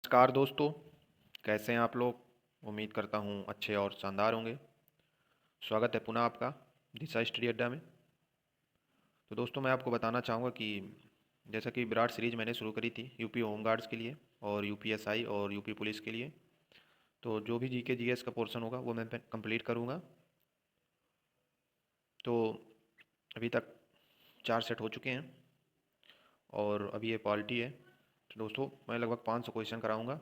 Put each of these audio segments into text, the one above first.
नमस्कार दोस्तों, कैसे हैं आप लोग। उम्मीद करता हूँ अच्छे और शानदार होंगे। स्वागत है पुनः आपका दिशा स्टडी अड्डा में। तो दोस्तों, मैं आपको बताना चाहूँगा कि जैसा कि विराट सीरीज मैंने शुरू करी थी यूपी होम गार्ड्स के लिए और यूपीएसआई और यूपी पुलिस के लिए। तो जो भी जीके जीएस का पोर्शन होगा वो मैं कंप्लीट करूँगा। तो अभी तक 4 सेट हो चुके हैं और अभी ये पॉलिटी है। तो दोस्तों, मैं लगभग 500 क्वेश्चन कराऊँगा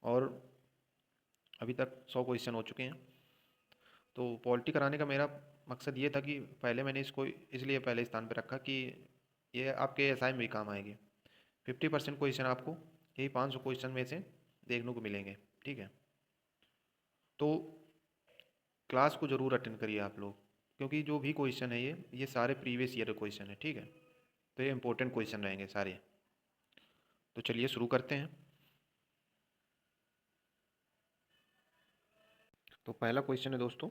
और अभी तक 100 क्वेश्चन हो चुके हैं। तो पॉलिटी कराने का मेरा मकसद ये था कि पहले मैंने इसको इसलिए पहले स्थान पर रखा कि ये आपके एसआई में भी काम आएगी। 50% क्वेश्चन आपको यही 500 क्वेश्चन में से देखने को मिलेंगे। ठीक है, तो क्लास को ज़रूर अटेंड करिए आप लोग, क्योंकि जो भी क्वेश्चन है ये सारे प्रीवियस ईयर के क्वेश्चन है। ठीक है, तो ये इंपॉर्टेंट क्वेश्चन रहेंगे सारे। तो चलिए शुरू करते हैं। तो पहला क्वेश्चन है दोस्तों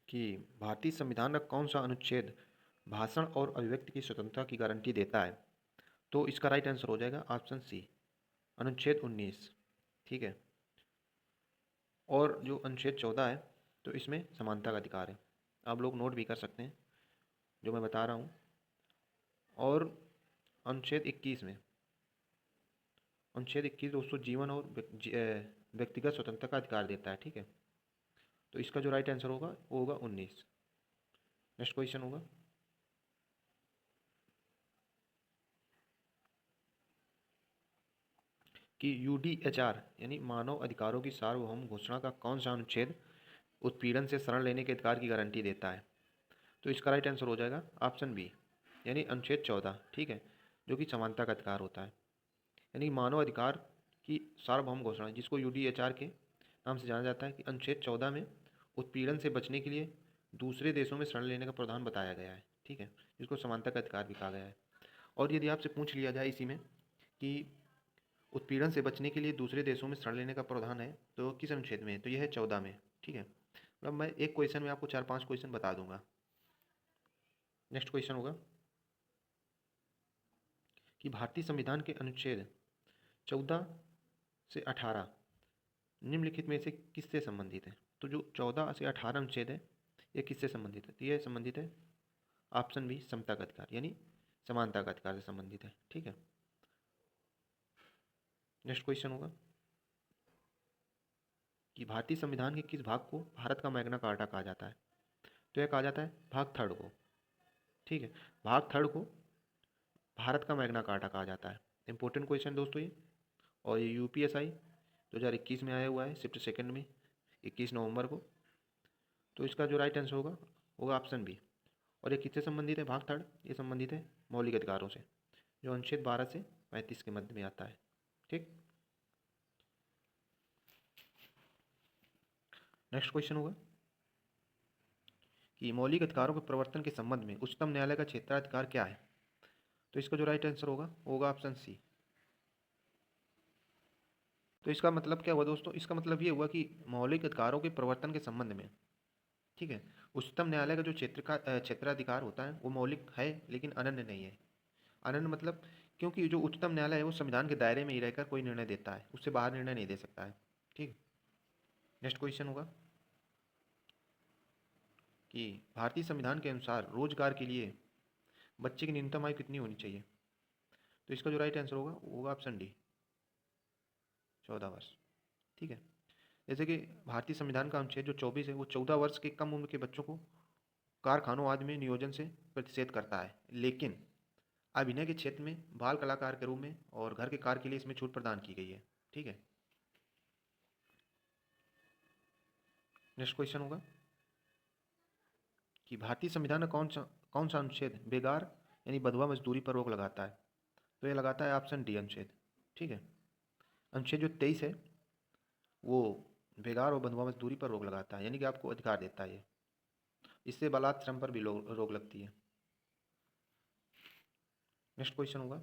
कि भारतीय संविधान का कौन सा अनुच्छेद भाषण और अभिव्यक्ति की स्वतंत्रता की गारंटी देता है। तो इसका राइट आंसर हो जाएगा ऑप्शन सी, अनुच्छेद 19। ठीक है, और जो अनुच्छेद 14 है तो इसमें समानता का अधिकार है। आप लोग नोट भी कर सकते हैं जो मैं बता रहा हूँ। और अनुच्छेद 21 में, अनुच्छेद 21 दोस्तों जीवन और व्यक्तिगत स्वतंत्रता का अधिकार देता है। ठीक है, तो इसका जो राइट आंसर होगा वो होगा 19। नेक्स्ट क्वेश्चन होगा कि यूडीएचआर यानी मानव अधिकारों की सार्वभौम घोषणा का कौन सा अनुच्छेद उत्पीड़न से शरण लेने के अधिकार की गारंटी देता है। तो इसका राइट आंसर हो जाएगा ऑप्शन बी, यानी अनुच्छेद 14। ठीक है, जो कि समानता का अधिकार होता है। यानी मानव अधिकार की सार्वभौम घोषणा, जिसको यूडीएचआर के नाम से जाना जाता है, कि अनुच्छेद 14 में उत्पीड़न से बचने के लिए दूसरे देशों में शरण लेने का प्रावधान बताया गया है। ठीक है, जिसको समानता का अधिकार भी कहा गया है। और यदि आपसे पूछ लिया जाए इसी में कि उत्पीड़न से बचने के लिए दूसरे देशों में शरण लेने का प्रावधान है तो किस अनुच्छेद में है, तो यह है 14 में। ठीक है, मतलब मैं एक क्वेश्चन में आपको 4-5 क्वेश्चन बता दूंगा। नेक्स्ट क्वेश्चन होगा कि भारतीय संविधान के अनुच्छेद 14 से 18 निम्नलिखित में से किससे संबंधित है। तो जो 14 से 18 अनुच्छेद है ये किससे संबंधित है, तो यह संबंधित है ऑप्शन बी, समता का अधिकार यानी समानता का अधिकार से संबंधित है। ठीक है, नेक्स्ट क्वेश्चन होगा कि भारतीय संविधान के किस भाग को भारत का मैग्ना कार्टा कहा जाता है। तो यह कहा जाता है भाग थर्ड को। ठीक है, भाग थर्ड को भारत का मैग्ना कार्टा कहा जाता है। इंपॉर्टेंट क्वेश्चन दोस्तों ये, और ये यूपीएसआई 2021 में आया हुआ है, शिफ्ट सेकंड में 21 नवंबर को। तो इसका जो राइट आंसर होगा होगा ऑप्शन बी। और ये किससे संबंधित है भाग थर्ड, ये संबंधित है मौलिक अधिकारों से, जो अनुच्छेद 12 से 35 के मध्य में आता है। ठीक, नेक्स्ट क्वेश्चन होगा कि मौलिक अधिकारों के प्रवर्तन के संबंध में उच्चतम न्यायालय का क्षेत्राधिकार क्या है। तो इसका जो राइट आंसर होगा होगा ऑप्शन सी। तो इसका मतलब क्या हुआ दोस्तों, इसका मतलब ये हुआ कि मौलिक अधिकारों के प्रवर्तन के संबंध में, ठीक है, उच्चतम न्यायालय का जो क्षेत्राधिकार होता है वो मौलिक है लेकिन अनन्य नहीं है। अनन्य मतलब, क्योंकि जो उच्चतम न्यायालय है वो संविधान के दायरे में ही रहकर कोई निर्णय देता है, उससे बाहर निर्णय नहीं दे सकता है। ठीक, नेक्स्ट क्वेश्चन होगा कि भारतीय संविधान के अनुसार रोजगार के लिए बच्चे की न्यूनतम आयु कितनी होनी चाहिए। तो इसका जो राइट आंसर होगा वो होगा ऑप्शन डी, 14 वर्ष। ठीक है, जैसे कि भारतीय संविधान का अनुच्छेद जो 24 है वो 14 वर्ष के कम उम्र के बच्चों को कारखानों आदि में नियोजन से प्रतिषेध करता है, लेकिन अभिनय के क्षेत्र में बाल कलाकार के रूप में और घर के कार्य के लिए इसमें छूट प्रदान की गई है। ठीक है, नेक्स्ट क्वेश्चन होगा कि भारतीय संविधान का कौन सा अनुच्छेद बेगार यानी बधवा मजदूरी पर रोक लगाता है। तो ये लगाता है ऑप्शन डी अनुच्छेद। ठीक है, अनुच्छेद जो 23 है वो बेगार और बंधुआ मजदूरी पर रोक लगाता है, यानी कि आपको अधिकार देता है ये। इससे बालात श्रम पर भी रोक लगती है। नेक्स्ट क्वेश्चन होगा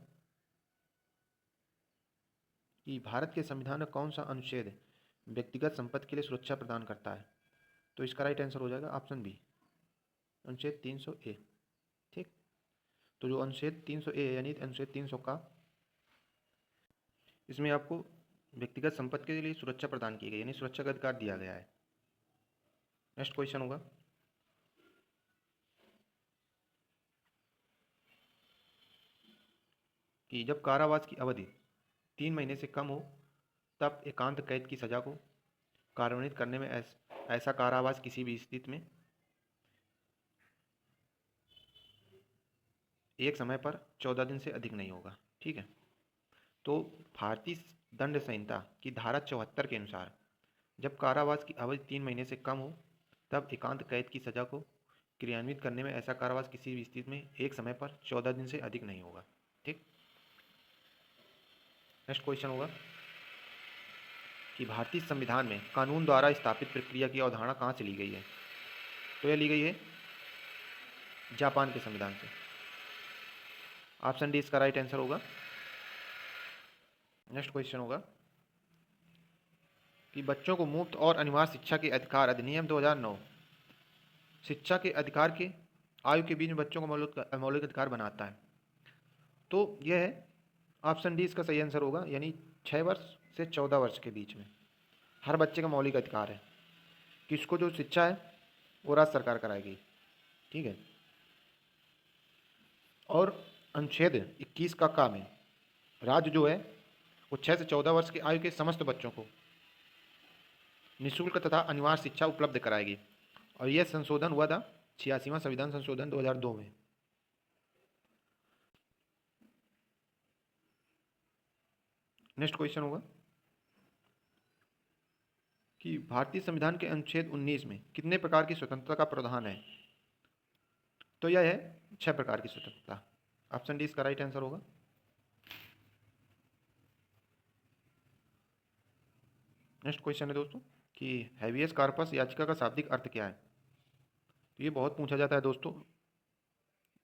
कि भारत के संविधान का कौन सा अनुच्छेद व्यक्तिगत संपत्ति के लिए सुरक्षा प्रदान करता है। तो इसका राइट आंसर हो जाएगा ऑप्शन बी, अनुच्छेद 300 ए। ठीक, तो जो अनुच्छेद 300 ए यानी अनुच्छेद 300 का इसमें आपको व्यक्तिगत संपत्ति के लिए सुरक्षा प्रदान की गई, यानी सुरक्षा का अधिकार दिया गया है। नेक्स्ट क्वेश्चन होगा कि जब कारावास की अवधि 3 महीने से कम हो तब एकांत कैद की सजा को कार्यान्वित करने में ऐसा कारावास किसी भी स्थिति में एक समय पर 14 दिन से अधिक नहीं होगा। ठीक है, तो भारतीय दंड संहिता की धारा 74 के अनुसार जब कारावास की अवधि 3 महीने से कम हो तब एकांत कैद की सजा को क्रियान्वित करने में ऐसा कारावास किसी भी स्थिति में एक समय पर 14 दिन से अधिक नहीं होगा। ठीक, नेक्स्ट क्वेश्चन होगा कि भारतीय संविधान में कानून द्वारा स्थापित प्रक्रिया की अवधारणा कहाँ से ली गई है? तो यह ली गई है जापान के संविधान से। ऑप्शन डी इसका राइट आंसर होगा। नेक्स्ट क्वेश्चन होगा कि बच्चों को मुफ्त और अनिवार्य शिक्षा के अधिकार अधिनियम 2009 शिक्षा के अधिकार के आयु के बीच में बच्चों को मौलिक अधिकार बनाता है। तो यह है ऑप्शन डी इसका सही आंसर होगा, यानी 6 वर्ष से 14 वर्ष के बीच में हर बच्चे का मौलिक अधिकार है कि इसको जो शिक्षा है वो राज्य सरकार कराएगी। ठीक है, और अनुच्छेद 21 का काम है राज्य जो है वो 6 से 14 वर्ष की आयु के समस्त बच्चों को निःशुल्क तथा अनिवार्य शिक्षा उपलब्ध कराएगी, और यह संशोधन हुआ था 86वां संविधान संशोधन 2002 में। नेक्स्ट क्वेश्चन होगा कि भारतीय संविधान के अनुच्छेद 19 में कितने प्रकार की स्वतंत्रता का प्रावधान है? तो यह है 6 प्रकार की स्वतंत्रता। ऑप्शन डी इसका राइट आंसर होगा। नेक्स्ट क्वेश्चन है दोस्तों कि हैवियस कॉर्पस याचिका का शाब्दिक अर्थ क्या है? तो ये बहुत पूछा जाता है दोस्तों,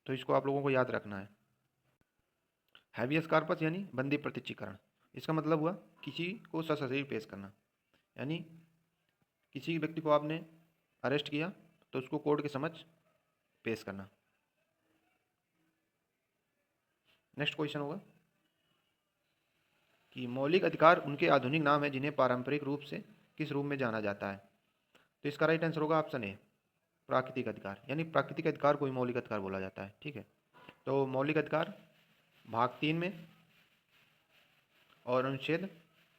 तो इसको आप लोगों को याद रखना है। हैवियस कॉर्पस यानी बंदी प्रत्यक्षीकरण। इसका मतलब हुआ किसी को सशरीर पेश करना, यानी किसी व्यक्ति को आपने अरेस्ट किया तो उसको कोर्ट के समक्ष पेश करना। नेक्स्ट क्वेश्चन होगा कि मौलिक अधिकार उनके आधुनिक नाम है जिन्हें पारंपरिक रूप से किस रूप में जाना जाता है? तो इसका राइट आंसर होगा ऑप्शन ए प्राकृतिक अधिकार, यानी प्राकृतिक अधिकार को ही मौलिक अधिकार बोला जाता है। ठीक है, तो मौलिक अधिकार भाग 3 में और अनुच्छेद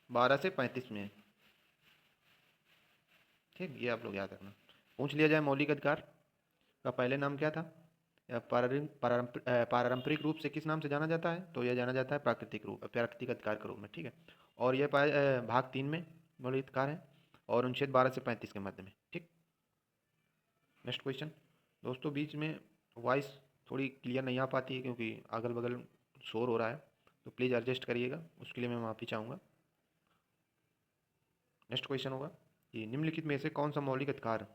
12 से 35 में। ठीक, ये आप लोग याद रखना। पूछ लिया जाए मौलिक अधिकार का पहले नाम क्या था या पारंपरिक रूप से किस नाम से जाना जाता है? तो यह जाना जाता है प्राकृतिक अधिकार के रूप में। ठीक है, और यह भाग 3 में मौलिक अधिकार है और अनुच्छेद 12 से 35 के मध्य में। ठीक, नेक्स्ट क्वेश्चन दोस्तों, बीच में वॉइस थोड़ी क्लियर नहीं आ पाती है क्योंकि अगल बगल शोर हो रहा है, तो प्लीज़ एडजस्ट करिएगा, उसके लिए मैं माफ़ी चाहूँगा। नेक्स्ट क्वेश्चन होगा कि निम्नलिखित में से कौन सा मौलिक अधिकार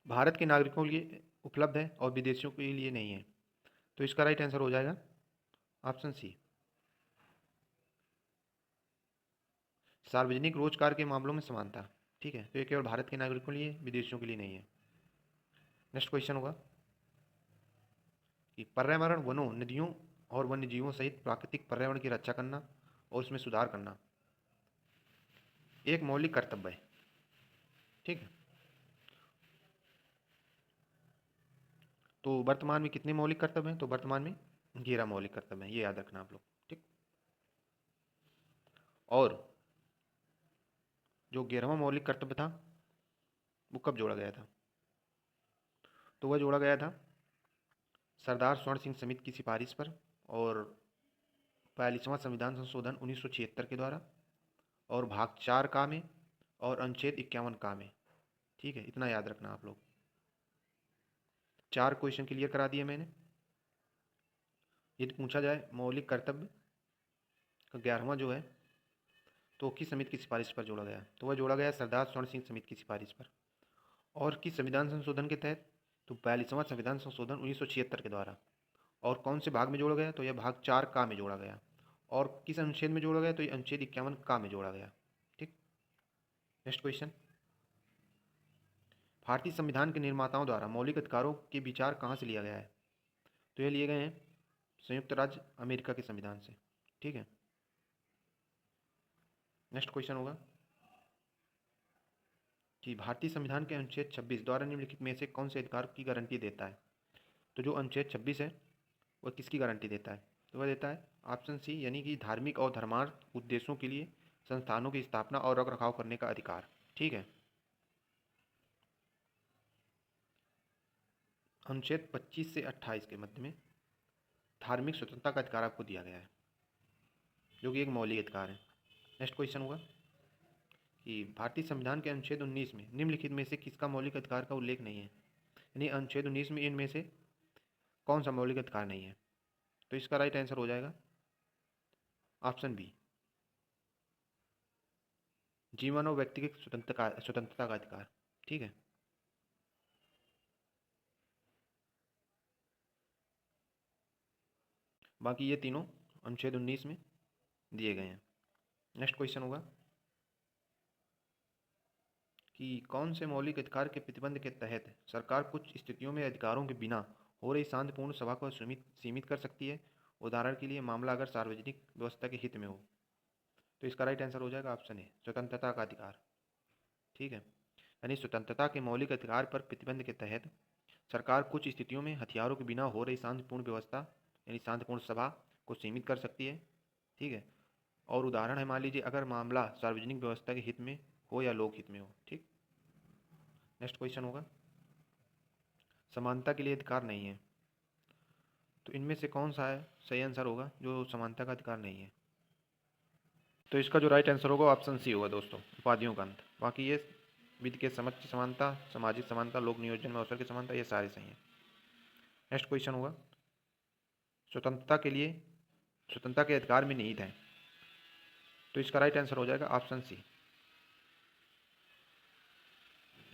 भारत के नागरिकों के लिए उपलब्ध है और विदेशियों के लिए नहीं है? तो इसका राइट आंसर हो जाएगा ऑप्शन सी सार्वजनिक रोजगार के मामलों में समानता। ठीक है, तो ये केवल भारत के नागरिकों के लिए, विदेशियों के लिए नहीं है। नेक्स्ट क्वेश्चन होगा कि पर्यावरण, वनों, नदियों और वन्य जीवों सहित प्राकृतिक पर्यावरण की रक्षा करना और उसमें सुधार करना एक मौलिक कर्तव्य है। ठीक है, तो वर्तमान में कितने मौलिक कर्तव्य हैं? तो वर्तमान में 11 मौलिक कर्तव्य हैं, ये याद रखना आप लोग। ठीक, और जो 11वां मौलिक कर्तव्य था वो कब जोड़ा गया था? तो वह जोड़ा गया था सरदार स्वर्ण सिंह समिति की सिफारिश पर और 42वां संविधान संशोधन 1976 के द्वारा और भाग 4 का में और अनुच्छेद 51 का में। ठीक है, इतना याद रखना आप लोग। 4 क्वेश्चन क्लियर करा दिए मैंने। यदि पूछा जाए मौलिक कर्तव्य का 11वां जो है तो किस समिति की सिफारिश पर जोड़ा गया? तो वह जोड़ा गया सरदार स्वर्ण सिंह समिति की सिफारिश पर। और किस संविधान संशोधन के तहत? तो 42वां संविधान संशोधन 1976 के द्वारा। और कौन से भाग में जोड़ा गया? तो यह भाग 4 का में जोड़ा गया। और किस अनुच्छेद में जोड़ा गया? तो यह अनुच्छेद 51 का में जोड़ा गया। ठीक, नेक्स्ट क्वेश्चन, भारतीय संविधान के निर्माताओं द्वारा मौलिक अधिकारों के विचार कहाँ से लिया गया है? तो यह लिए गए हैं संयुक्त राज्य अमेरिका के संविधान से। ठीक है। नेक्स्ट क्वेश्चन होगा कि भारतीय संविधान के अनुच्छेद 26 द्वारा निम्नलिखित में से कौन से अधिकार की गारंटी देता है। तो जो अनुच्छेद 26 है वह किसकी गारंटी देता है, तो वह देता है ऑप्शन सी, यानी कि धार्मिक और धर्मार्थ उद्देश्यों के लिए संस्थानों की स्थापना और रख रखाव करने का अधिकार। ठीक है। अनुच्छेद 25 से 28 के मध्य में धार्मिक स्वतंत्रता का अधिकार आपको दिया गया है, जो कि एक मौलिक अधिकार है। नेक्स्ट क्वेश्चन होगा कि भारतीय संविधान के अनुच्छेद 19 में निम्नलिखित में से किसका मौलिक अधिकार का उल्लेख नहीं है, यानी अनुच्छेद 19 में इनमें से कौन सा मौलिक अधिकार नहीं है। तो इसका राइट आंसर हो जाएगा ऑप्शन बी, जीवन और व्यक्तिगत स्वतंत्रता का अधिकार। ठीक है। बाकी ये तीनों अनुच्छेद 19 में दिए गए हैं। नेक्स्ट क्वेश्चन होगा कि कौन से मौलिक अधिकार के प्रतिबंध के तहत सरकार कुछ स्थितियों में अधिकारों के बिना हो रही शांतिपूर्ण सभा को सीमित कर सकती है। उदाहरण के लिए मामला अगर सार्वजनिक व्यवस्था के हित में हो। तो इसका राइट आंसर हो जाएगा ऑप्शन ए, स्वतंत्रता का अधिकार। ठीक है। यानी स्वतंत्रता के मौलिक अधिकार पर प्रतिबंध के तहत सरकार कुछ स्थितियों में हथियारों के बिना हो रही शांतिपूर्ण व्यवस्था यानी शांतिपूर्ण सभा को सीमित कर सकती है। ठीक है। और उदाहरण है, मान लीजिए अगर मामला सार्वजनिक व्यवस्था के हित में हो या लोक हित में हो। ठीक। नेक्स्ट क्वेश्चन होगा समानता के लिए अधिकार नहीं है। तो इनमें से कौन सा है सही आंसर होगा जो समानता का अधिकार नहीं है। तो इसका जो राइट आंसर होगा ऑप्शन सी होगा दोस्तों, उपाधियों का अंत। बाकी ये विधि के समझ की समानता, सामाजिक समानता, लोक नियोजन में अवसर की समानता, ये सारे सही हैं। नेक्स्ट क्वेश्चन होगा स्वतंत्रता के अधिकार में निहित है। तो इसका राइट आंसर हो जाएगा ऑप्शन सी,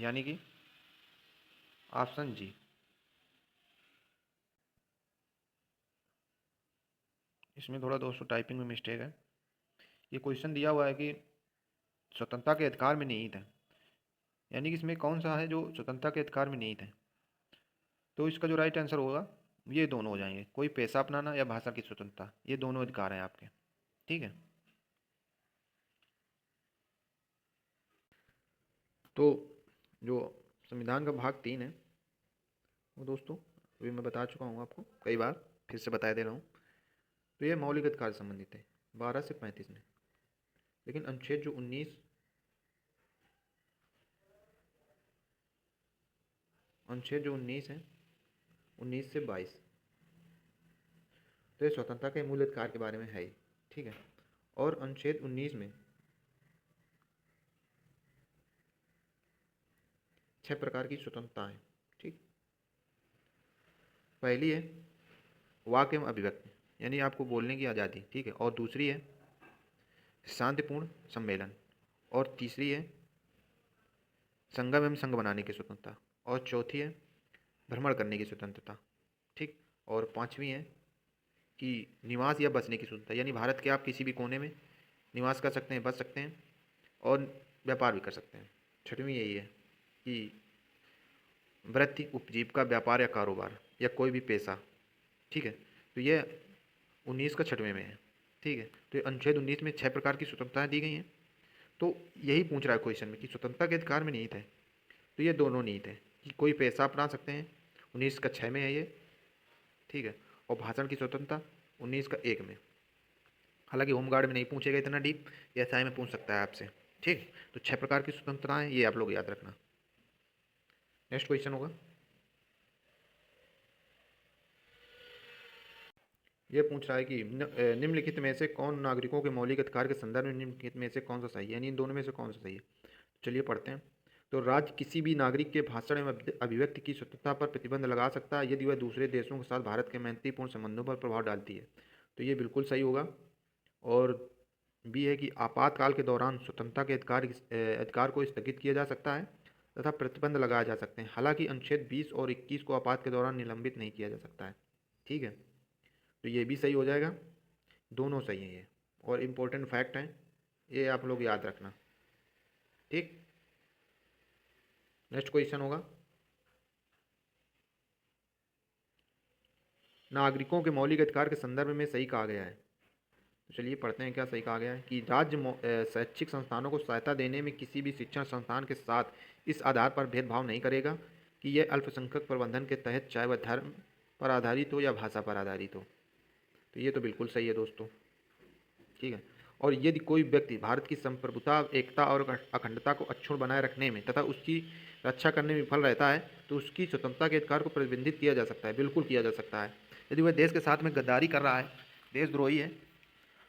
यानी कि ऑप्शन जी। इसमें थोड़ा दोस्तों टाइपिंग में मिस्टेक है। ये क्वेश्चन दिया हुआ है कि स्वतंत्रता के अधिकार में निहित है, यानी कि इसमें कौन सा है जो स्वतंत्रता के अधिकार में निहित है। तो इसका जो राइट आंसर होगा ये दोनों हो जाएंगे, कोई पेशा अपनाना या भाषा की स्वतंत्रता, ये दोनों अधिकार हैं आपके। ठीक है। तो जो संविधान का भाग 3 है वो दोस्तों अभी मैं बता चुका हूँ आपको कई बार, फिर से बता दे रहा हूँ। तो ये मौलिक अधिकार से संबंधित है 12 से 35 में। लेकिन अनुच्छेद जो 19 है 19 से 22, तो ये स्वतंत्रता के मूल अधिकार के बारे में है ही। ठीक है। और अनुच्छेद 19 में 6 प्रकार की स्वतंत्रता है। ठीक। पहली है वाक एवं अभिव्यक्ति, यानी आपको बोलने की आज़ादी। ठीक है। और दूसरी है शांतिपूर्ण सम्मेलन। और तीसरी है संगम एवं संघ बनाने की स्वतंत्रता। और चौथी है भ्रमण करने की स्वतंत्रता। ठीक। और पांचवी है कि निवास या बसने की स्वतंत्रता, यानी भारत के आप किसी भी कोने में निवास कर सकते हैं, बस सकते हैं और व्यापार भी कर सकते हैं। छठवीं यही है कि वृत्ति, उपजीविका, व्यापार या कारोबार या कोई भी पेशा। ठीक है। तो ये 19 का 6वें में है। ठीक है। तो ये अनुच्छेद 19 में 6 प्रकार की स्वतंत्रताएं दी गई हैं। तो यही पूछ रहा है क्वेश्चन में कि स्वतंत्रता के अधिकार में निहित है। तो ये दोनों निहित है कि कोई पेशा अपना सकते हैं, 19 का 6 में है ये। ठीक है। और भाषण की स्वतंत्रता 19 का 1 में। हालांकि होमगार्ड में नहीं पूछेगा इतना डीप, ये एसआई में पूछ सकता है आपसे। ठीक। तो 6 प्रकार की स्वतंत्रताएं ये आप लोग याद रखना। नेक्स्ट क्वेश्चन होगा, ये पूछ रहा है कि निम्नलिखित में से कौन नागरिकों के मौलिक अधिकार के संदर्भ में निम्नलिखित में से कौन सा सही है, यानी इन दोनों में से कौन सा सही है। चलिए पढ़ते हैं। तो राज्य किसी भी नागरिक के भाषण एवं अभिव्यक्ति की स्वतंत्रता पर प्रतिबंध लगा सकता है यदि वह दूसरे देशों के साथ भारत के मैत्रीपूर्ण संबंधों पर प्रभाव डालती है। तो ये बिल्कुल सही होगा। और बी है कि आपातकाल के दौरान स्वतंत्रता के अधिकार को स्थगित किया जा सकता है तथा प्रतिबंध लगाए जा सकते हैं। हालांकि अनुच्छेद 20 और 21 को आपात के दौरान निलंबित नहीं किया जा सकता है। ठीक है। तो ये भी सही हो जाएगा, दोनों सही हैं ये। और इम्पोर्टेंट फैक्ट हैं, ये आप लोग याद रखना। ठीक। नेक्स्ट क्वेश्चन होगा, नागरिकों के मौलिक अधिकार के संदर्भ में सही कहा गया है। तो चलिए पढ़ते हैं क्या सही कहा गया है कि शैक्षिक संस्थानों को सहायता देने में किसी भी शिक्षण संस्थान के साथ इस आधार पर भेदभाव नहीं करेगा कि यह अल्पसंख्यक प्रबंधन के तहत चाहे वह धर्म पर आधारित हो या भाषा पर आधारित हो। तो ये तो बिल्कुल सही है दोस्तों, ठीक है। और यदि कोई व्यक्ति भारत की संप्रभुता, एकता और अखंडता को अक्षुण्ण बनाए रखने में तथा उसकी रक्षा करने में विफल रहता है तो उसकी स्वतंत्रता के अधिकार को प्रतिबंधित किया जा सकता है, बिल्कुल किया जा सकता है। यदि वह देश के साथ में गद्दारी कर रहा है, देशद्रोही है,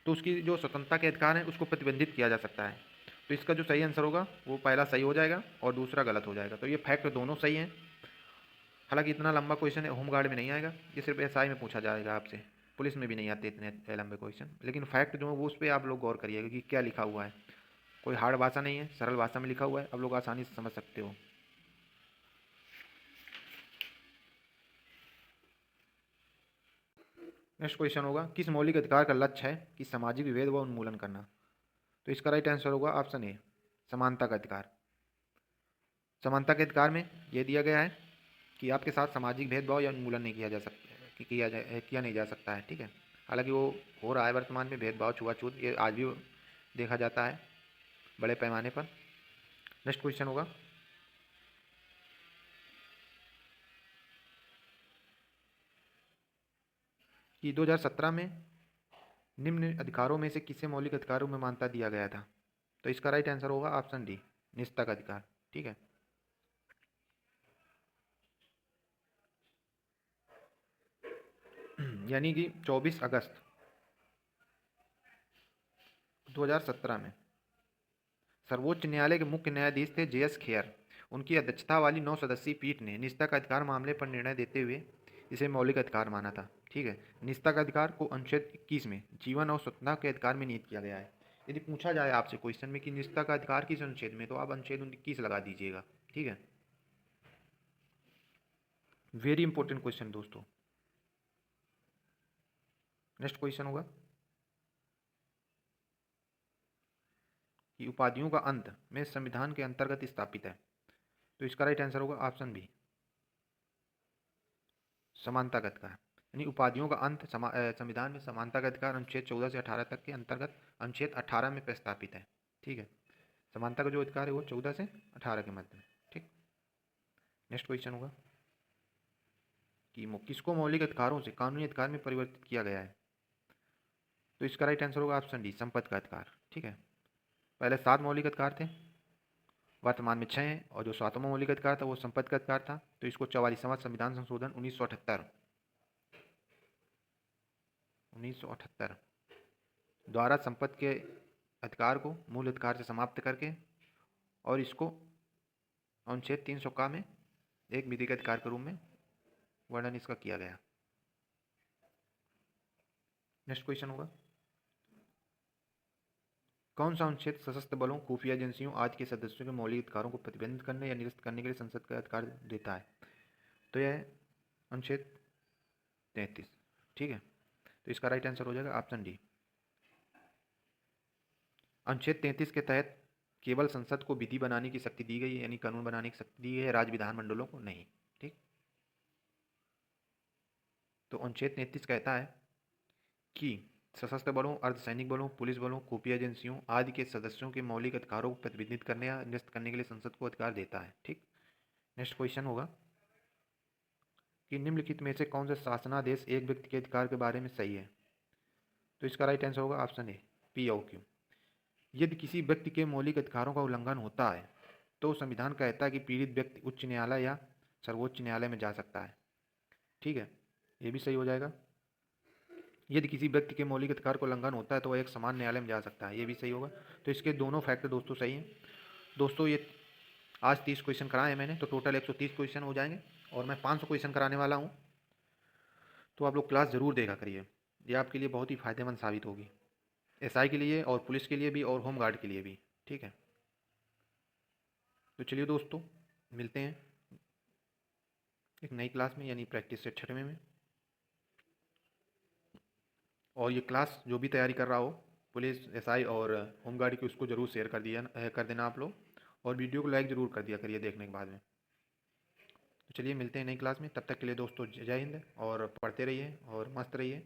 तो उसकी जो स्वतंत्रता के अधिकार हैं उसको प्रतिबंधित किया जा सकता है। तो इसका जो सही आंसर होगा वो पहला सही हो जाएगा और दूसरा गलत हो जाएगा। तो ये फैक्ट दोनों सही हैं। हालांकि इतना लंबा क्वेश्चन होमगार्ड में नहीं आएगा, ये सिर्फ एसआई में पूछा जाएगा आपसे, पुलिस में भी नहीं आते इतने लंबे क्वेश्चन। लेकिन फैक्ट जो है वो उस पर आप लोग गौर करिएगा कि क्या लिखा हुआ है। कोई हार्ड भाषा नहीं है, सरल भाषा में लिखा हुआ है, आप लोग आसानी से समझ सकते हो। नेक्स्ट क्वेश्चन होगा, किस मौलिक अधिकार का लक्ष्य है कि सामाजिक विभेद व उन्मूलन करना। तो इसका राइट आंसर होगा ऑप्शन ए, समानता का अधिकार। समानता के अधिकार में ये दिया गया है कि आपके साथ सामाजिक भेदभाव या उन्मूलन नहीं किया जा सकता, किया नहीं जा सकता है, ठीक है। हालांकि वो हो रहा है वर्तमान में, भेदभाव, छुआछूत, ये आज भी देखा जाता है बड़े पैमाने पर। नेक्स्ट क्वेश्चन होगा कि 2017 में निम्न अधिकारों में से किसे मौलिक अधिकारों में मान्यता दिया गया था। तो इसका राइट आंसर होगा ऑप्शन डी, निजता का अधिकार, ठीक है। यानी कि 24 अगस्त 2017 में सर्वोच्च न्यायालय के मुख्य न्यायाधीश थे जे एस खेयर। उनकी अध्यक्षता वाली 9 सदस्यीय पीठ ने निजता का अधिकार मामले पर निर्णय देते हुए इसे मौलिक अधिकार माना था, ठीक है। निजता का अधिकार को अनुच्छेद 21 में जीवन और स्वतंत्रता के अधिकार में निहित किया गया है। यदि पूछा जाए आपसे क्वेश्चन में कि निजता का अधिकार किस अनुच्छेद में, तो आप अनुच्छेद 21 लगा दीजिएगा, ठीक है। वेरी इंपॉर्टेंट क्वेश्चन दोस्तों। नेक्स्ट क्वेश्चन होगा कि उपाधियों का अंत में संविधान के अंतर्गत स्थापित है। तो इसका राइट आंसर होगा ऑप्शन बी, समानता का अधिकार। यानी उपाधियों का अंत संविधान में समानता का अधिकार अनुच्छेद 14 से 18 तक के अंतर्गत अनुच्छेद 18 में प्रस्तापित है, ठीक है। समानता का जो अधिकार है वो 14 से 18 के मध्य में, ठीक। नेक्स्ट क्वेश्चन होगा कि किसको मौलिक अधिकारों से कानूनी अधिकार में परिवर्तित किया गया है। तो इसका राइट आंसर होगा ऑप्शन डी, संपत्ति का अधिकार, ठीक है। पहले 7 मौलिक अधिकार थे, वर्तमान में 6 हैं, और जो 7वां मौलिक अधिकार था वो संपत्ति का अधिकार था। तो इसको 44वां संविधान संशोधन 1978 द्वारा संपत्ति के अधिकार को मूल अधिकार से समाप्त करके और इसको अनुच्छेद 300 का में एक विधिक अधिकार के रूप में वर्णन इसका किया गया। नेक्स्ट क्वेश्चन होगा, कौन सा अनुच्छेद सशस्त्र बलों, खुफिया एजेंसियों आदि के सदस्यों के मौलिक अधिकारों को प्रतिबंधित करने या निरस्त करने के लिए संसद का अधिकार देता है। तो यह अनुच्छेद 33, ठीक है। तो इसका राइट आंसर हो जाएगा ऑप्शन डी। अनुच्छेद 33 के तहत केवल संसद को विधि बनाने की शक्ति दी गई है, यानी कानून बनाने की शक्ति दी गई है, राज्य विधानमंडलों को नहीं, ठीक। तो अनुच्छेद 33 कहता है कि सशस्त्र बलों, अर्धसैनिक बलों, पुलिस बलों, खुफिया एजेंसियों आदि के सदस्यों के मौलिक अधिकारों को प्रतिबंधित करने या निरस्त करने के लिए संसद को अधिकार देता है, ठीक। नेक्स्ट क्वेश्चन होगा कि निम्नलिखित में से कौन सा शासनादेश एक व्यक्ति के अधिकार के बारे में सही है। तो इसका राइट आंसर होगा ऑप्शन ए, पी और क्यू। यदि किसी व्यक्ति के मौलिक अधिकारों का उल्लंघन होता है तो संविधान कहता है कि पीड़ित व्यक्ति उच्च न्यायालय या सर्वोच्च न्यायालय में जा सकता है, ठीक है। ये भी सही हो जाएगा। यदि किसी व्यक्ति के मौलिक अधिकार का उल्लंघन होता है तो वह एक समान न्यायालय में जा सकता है, ये भी सही होगा। तो इसके दोनों फैक्टर दोस्तों सही हैं। दोस्तों ये आज 30 क्वेश्चन कराए हैं मैंने, तो टोटल 130 क्वेश्चन हो जाएंगे और मैं 500 क्वेश्चन कराने वाला हूँ। तो आप लोग क्लास ज़रूर देखा करिए, ये आपके लिए बहुत ही फ़ायदेमंद साबित होगी, एसआई के लिए और पुलिस के लिए भी और होमगार्ड के लिए भी, ठीक है। तो चलिए दोस्तों, मिलते हैं एक नई क्लास में, यानी प्रैक्टिस सेट 6वें में। और ये क्लास जो भी तैयारी कर रहा हो पुलिस, एसआई और होमगार्ड की, उसको ज़रूर शेयर कर देना आप लोग, और वीडियो को लाइक ज़रूर कर दिया करिए देखने के बाद में। तो चलिए मिलते हैं नई क्लास में, तब तक के लिए दोस्तों जय हिंद, और पढ़ते रहिए और मस्त रहिए।